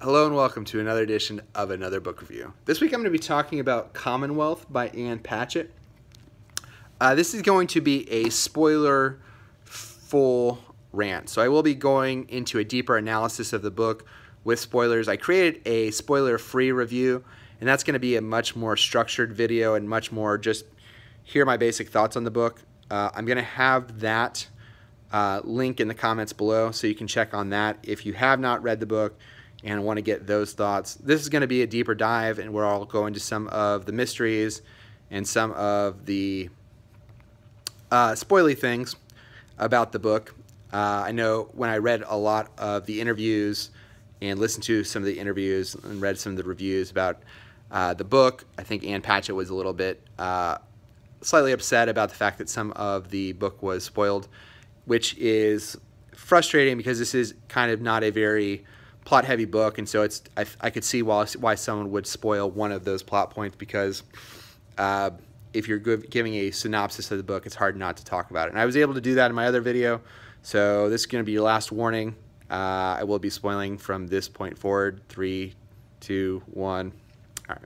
Hello and welcome to another edition of Another Book Review. This week I'm going to be talking about Commonwealth by Ann Patchett. This is going to be a spoiler-full rant, so I will be going into a deeper analysis of the book with spoilers. I created a spoiler-free review, and that's going to be a much more structured video and much more just hear my basic thoughts on the book. I'm going to have that link in the comments below, so you can check on that if you have not read the book and want to get those thoughts. This is going to be a deeper dive, and we're all going to some of the mysteries and some of the spoily things about the book. I know when I read a lot of the interviews and listened to some of the interviews and read some of the reviews about the book, I think Ann Patchett was a little bit slightly upset about the fact that some of the book was spoiled, which is frustrating because this is kind of not a very plot-heavy book, and so I could see why someone would spoil one of those plot points, because if you're giving a synopsis of the book, it's hard not to talk about it. And I was able to do that in my other video, so this is going to be your last warning. I will be spoiling from this point forward. 3, 2, 1. All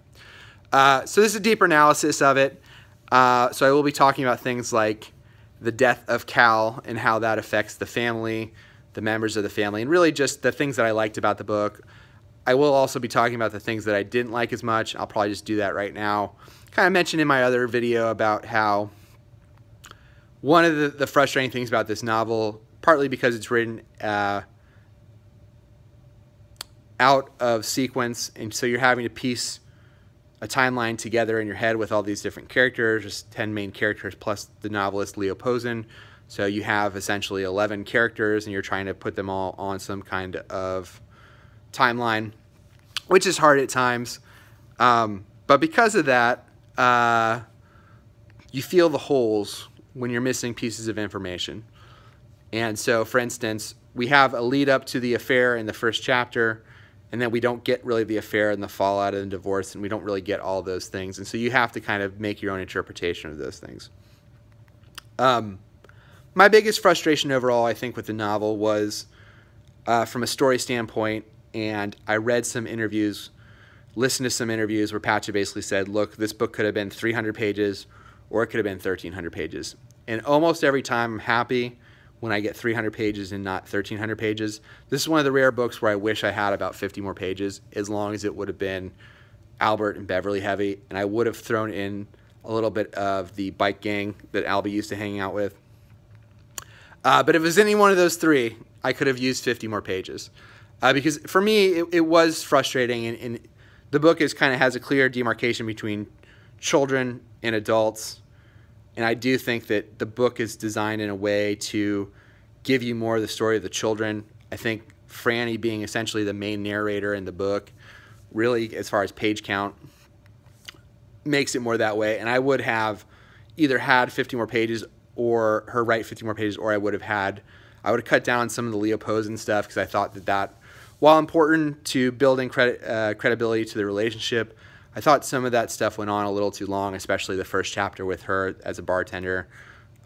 right. So this is a deeper analysis of it. So I will be talking about things like the death of Cal and how that affects the family, the members of the family, and really just the things that I liked about the book. I will also be talking about the things that I didn't like as much. I'll probably just do that right now. Kind of mentioned in my other video about how one of the frustrating things about this novel, partly because it's written out of sequence, and so you're having to piece a timeline together in your head with all these different characters, just 10 main characters plus the novelist Leo Posen. So you have essentially 11 characters, and you're trying to put them all on some kind of timeline, which is hard at times. But because of that, you feel the holes when you're missing pieces of information. And so, for instance, we have a lead up to the affair in the first chapter, and then we don't get really the affair and the fallout and the divorce, and we don't really get all those things. And so you have to kind of make your own interpretation of those things. My biggest frustration overall, I think, with the novel was from a story standpoint, and I read some interviews, listened to some interviews where Patchett basically said, look, this book could have been 300 pages or it could have been 1,300 pages. And almost every time I'm happy when I get 300 pages and not 1,300 pages. This is one of the rare books where I wish I had about 50 more pages, as long as it would have been Albert and Beverly heavy, and I would have thrown in a little bit of the bike gang that Albie used to hang out with. But if it was any one of those three, I could have used 50 more pages. Because for me, it was frustrating, and the book kind of has a clear demarcation between children and adults. And I do think that the book is designed in a way to give you more of the story of the children. I think Franny being essentially the main narrator in the book, really, as far as page count, makes it more that way. And I would have either had 50 more pages or her write 50 more pages, or I would have cut down some of the Leo Posen stuff, because I thought that while important to building credibility to the relationship, I thought some of that stuff went on a little too long, especially the first chapter with her as a bartender.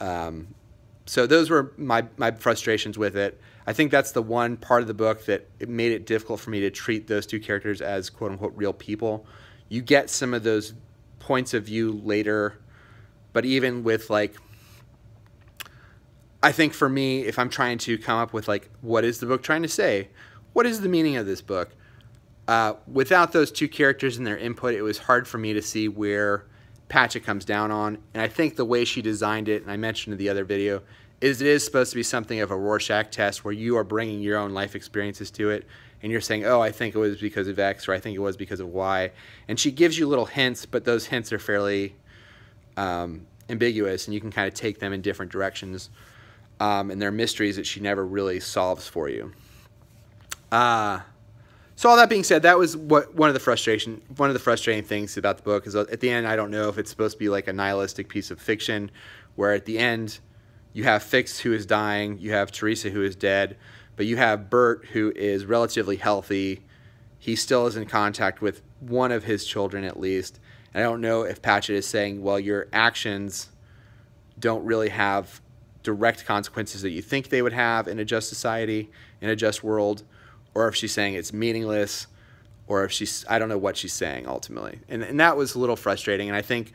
So those were my frustrations with it. I think that's the one part of the book that it made it difficult for me to treat those two characters as quote-unquote real people. You get some of those points of view later, but even with, like, I think for me, if I'm trying to come up with, like, what is the book trying to say? What is the meaning of this book? Without those two characters and their input, it was hard for me to see where Patchett comes down on. And I think the way she designed it, and I mentioned in the other video, is it is supposed to be something of a Rorschach test where you are bringing your own life experiences to it, and you're saying, oh, I think it was because of X, or I think it was because of Y. And she gives you little hints, but those hints are fairly ambiguous, and you can kind of take them in different directions. And they're mysteries that she never really solves for you. So all that being said, that was one of the frustrating things about the book is at the end, I don't know if it's supposed to be like a nihilistic piece of fiction, where at the end you have Fix, who is dying, you have Teresa, who is dead, but you have Bert, who is relatively healthy. He still is in contact with one of his children at least. And I don't know if Patchett is saying, well, your actions don't really have direct consequences that you think they would have in a just society, in a just world, or if she's saying it's meaningless, or if she's, I don't know what she's saying ultimately. And that was a little frustrating. And I think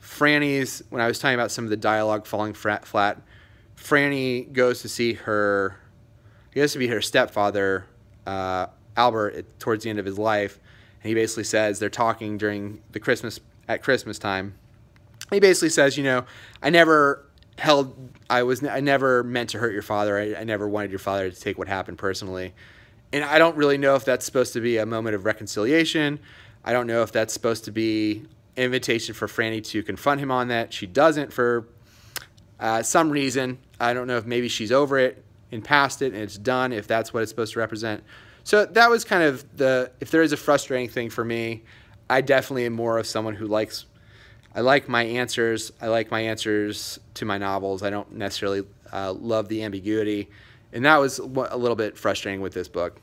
Franny's, when I was talking about some of the dialogue falling flat, Franny goes to see her, he goes to be her stepfather, Albert, towards the end of his life. And he basically says, they're talking during the at Christmas time. He basically says, you know, I never meant to hurt your father. I never wanted your father to take what happened personally. And I don't really know if that's supposed to be a moment of reconciliation. I don't know if that's supposed to be an invitation for Franny to confront him on that. She doesn't for some reason. I don't know if maybe she's over it and past it and it's done, if that's what it's supposed to represent. So that was kind of if there is a frustrating thing for me, I definitely am more of someone who I like my answers. I like my answers to my novels. I don't necessarily love the ambiguity. And that was a little bit frustrating with this book.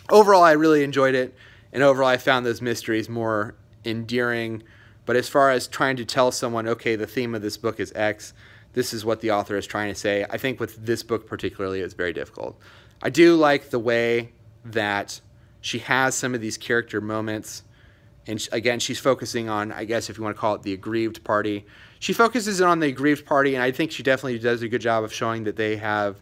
Overall, I really enjoyed it. And overall, I found those mysteries more endearing. But as far as trying to tell someone, okay, the theme of this book is X, this is what the author is trying to say, I think with this book particularly, it's very difficult. I do like the way that she has some of these character moments. And again, she's focusing on, I guess if you want to call it the aggrieved party. She focuses on the aggrieved party, and I think she definitely does a good job of showing that they have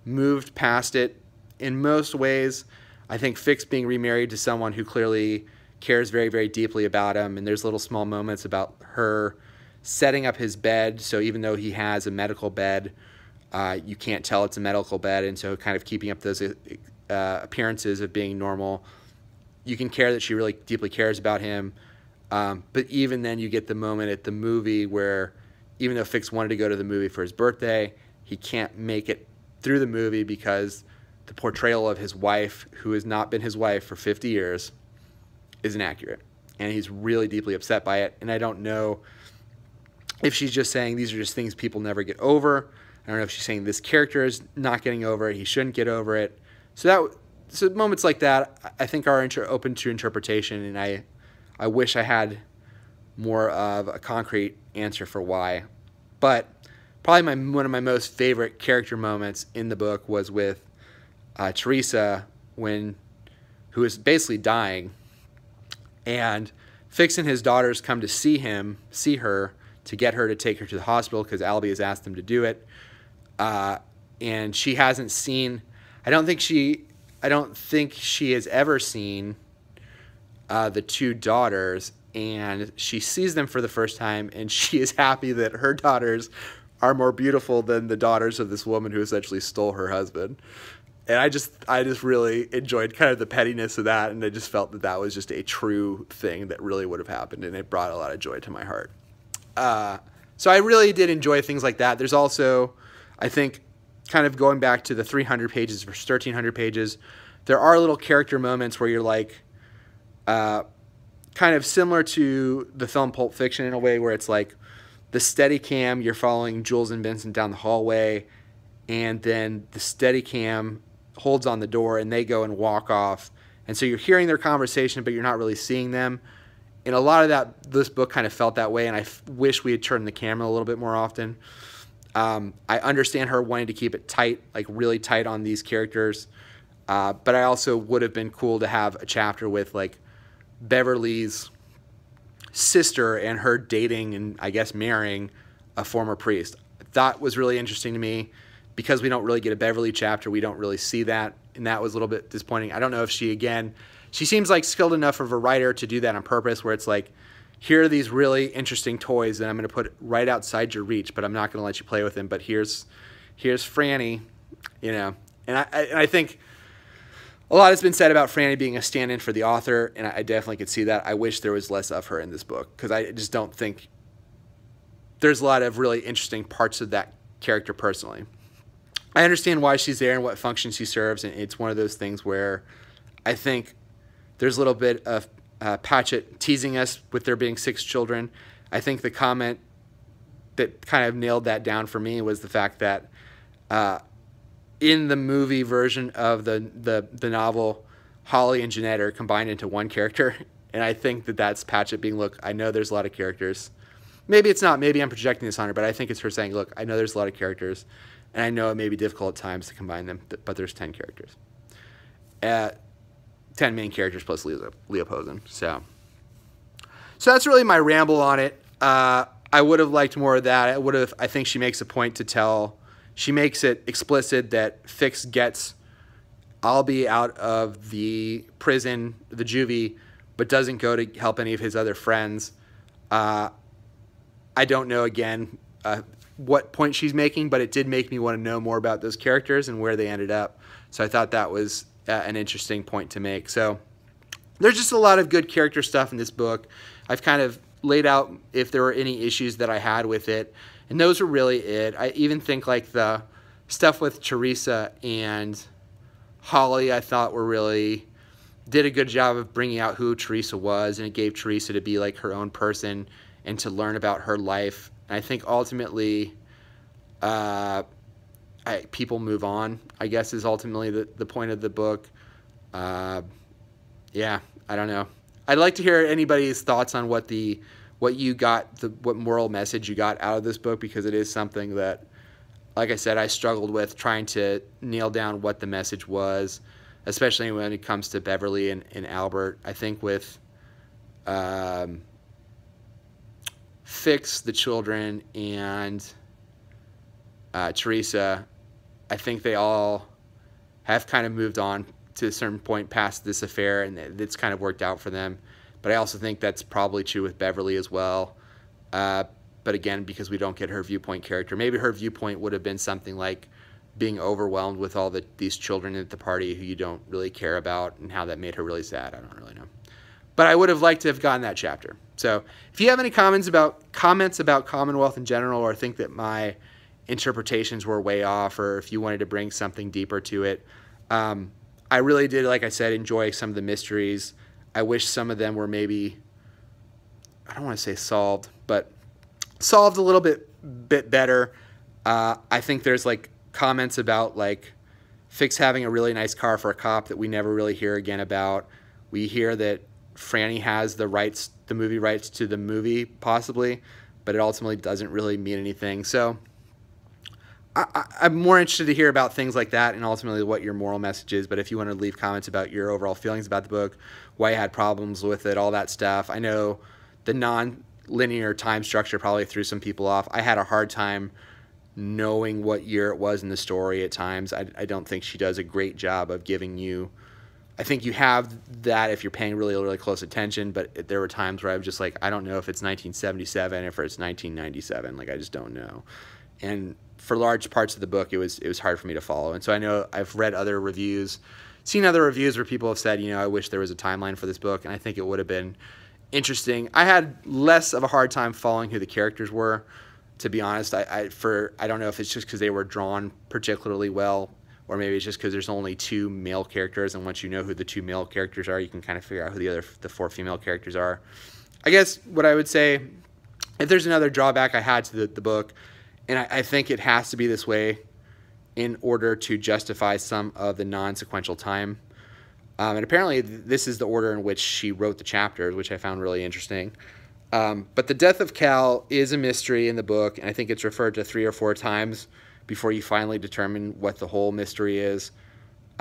moved past it in most ways. I think Fix being remarried to someone who clearly cares very, very deeply about him, and there's little small moments about her setting up his bed, so even though he has a medical bed, you can't tell it's a medical bed, and so kind of keeping up those appearances of being normal. You can care that she really deeply cares about him, but even then you get the moment at the movie where even though Fix wanted to go to the movie for his birthday, he can't make it through the movie because the portrayal of his wife, who has not been his wife for 50 years, is inaccurate. And he's really deeply upset by it. And I don't know if she's just saying these are just things people never get over. I don't know if she's saying this character is not getting over it. He shouldn't get over it. So moments like that, I think, are open to interpretation. And I wish I had more of a concrete answer for why. But probably one of my most favorite character moments in the book was with Teresa, who is basically dying, and Fix and his daughters come to see her, to get her to take her to the hospital because Albie has asked them to do it, and she hasn't seen. I don't think she has ever seen the two daughters, and she sees them for the first time, and she is happy that her daughters are more beautiful than the daughters of this woman who essentially stole her husband. And I just really enjoyed kind of the pettiness of that, and I just felt that was just a true thing that really would have happened, and it brought a lot of joy to my heart. So I really did enjoy things like that. There's also, I think, kind of going back to the 300 pages versus 1,300 pages, there are little character moments where you're like, kind of similar to the film Pulp Fiction in a way, where it's like the steady cam, you're following Jules and Vincent down the hallway, and then the steady cam holds on the door and they go and walk off. And so you're hearing their conversation, but you're not really seeing them. And a lot of this book kind of felt that way, and I wish we had turned the camera a little bit more often. I understand her wanting to keep it tight, like really tight on these characters. But I also would have been cool to have a chapter with like Beverly's sister and her dating and I guess marrying a former priest. That was really interesting to me because we don't really get a Beverly chapter. We don't really see that, and that was a little bit disappointing. I don't know if she seems like skilled enough of a writer to do that on purpose, where it's like, here are these really interesting toys that I'm going to put right outside your reach, but I'm not going to let you play with them. But here's Franny, you know. And I think a lot has been said about Franny being a stand-in for the author, and I definitely could see that. I wish there was less of her in this book because I just don't think there's a lot of really interesting parts of that character personally. I understand why she's there and what function she serves, and it's one of those things where I think there's a little bit of Patchett teasing us with there being 6 children. I think the comment that kind of nailed that down for me was the fact that in the movie version of the novel, Holly and Jeanette are combined into one character, and I think that's Patchett being, look, I know there's a lot of characters. Maybe it's not. Maybe I'm projecting this on her, but I think it's her saying, look, I know there's a lot of characters, and I know it may be difficult at times to combine them, but there's 10 characters. 10 main characters plus Leo Posen. So that's really my ramble on it. I would have liked more of that. I think she makes a point to tell, she makes it explicit that Fix gets Albie out of the prison, the juvie, but doesn't go to help any of his other friends. I don't know, again, what point she's making, but it did make me want to know more about those characters and where they ended up. So I thought that was an interesting point to make. So there's just a lot of good character stuff in this book. I've kind of laid out if there were any issues that I had with it, and those were really it. I even think like the stuff with Teresa and Holly, I thought did a good job of bringing out who Teresa was, and it gave Teresa to be like her own person and to learn about her life. And I think ultimately people move on, I guess, is ultimately the point of the book. Yeah, I don't know. I'd like to hear anybody's thoughts on what moral message you got out of this book, because it is something that, like I said, I struggled with trying to nail down what the message was, especially when it comes to Beverly and Albert. I think with Fix, the children, and Teresa, I think they all have kind of moved on to a certain point past this affair, and it's kind of worked out for them. But I also think that's probably true with Beverly as well. But again, because we don't get her viewpoint character, maybe her viewpoint would have been something like being overwhelmed with all these children at the party who you don't really care about, and how that made her really sad. I don't really know. But I would have liked to have gotten that chapter. So if you have any comments about Commonwealth in general, or think that my interpretations were way off, or if you wanted to bring something deeper to it, I really did, like I said, enjoy some of the mysteries. I wish some of them were maybe, I don't want to say solved, but solved a little bit better. I think there's like comments about like Fix having a really nice car for a cop that we never really hear again about. We hear that Franny has the movie rights to the movie, possibly, but it ultimately doesn't really mean anything. So I'm more interested to hear about things like that, and ultimately what your moral message is. But if you want to leave comments about your overall feelings about the book, why you had problems with it, all that stuff. I know the non-linear time structure probably threw some people off. I had a hard time knowing what year it was in the story at times. I don't think she does a great job of giving you, I think you have that if you're paying really, really close attention, but there were times where I was just like, I don't know if it's 1977 or if it's 1997. Like, I just don't know. And for large parts of the book, it was hard for me to follow. And so I know I've read other reviews, seen other reviews where people have said, you know, I wish there was a timeline for this book, and I think it would have been interesting. I had less of a hard time following who the characters were, to be honest. I don't know if it's just because they were drawn particularly well, or maybe it's just because there's only 2 male characters, and once you know who the 2 male characters are, you can kind of figure out who the 4 female characters are. I guess what I would say, if there's another drawback I had to the book, and I think it has to be this way in order to justify some of the non-sequential time. And apparently this is the order in which she wrote the chapters, which I found really interesting. But the death of Cal is a mystery in the book, and I think it's referred to 3 or 4 times before you finally determine what the whole mystery is. It's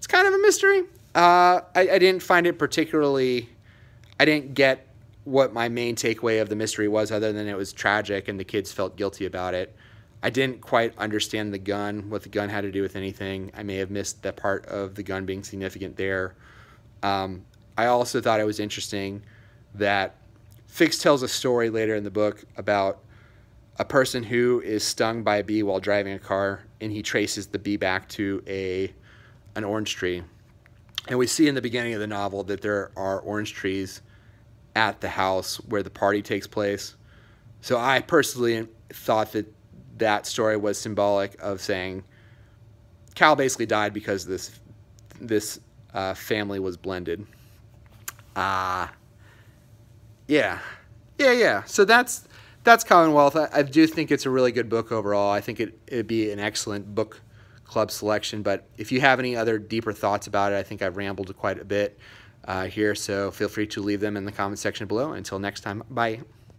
kind of a mystery. I didn't find it particularly, I didn't get what my main takeaway of the mystery was, other than it was tragic and the kids felt guilty about it. I didn't quite understand the gun, what the gun had to do with anything. I may have missed that part of the gun being significant there. I also thought it was interesting that Fix tells a story later in the book about a person who is stung by a bee while driving a car, and he traces the bee back to an orange tree. And we see in the beginning of the novel that there are orange trees at the house where the party takes place. So I personally thought that that story was symbolic of saying Cal basically died because this family was blended. Yeah. So that's Commonwealth. I do think it's a really good book overall. I think it'd be an excellent book club selection. But if you have any other deeper thoughts about it, I think I've rambled quite a bit here. So feel free to leave them in the comment section below. Until next time, bye.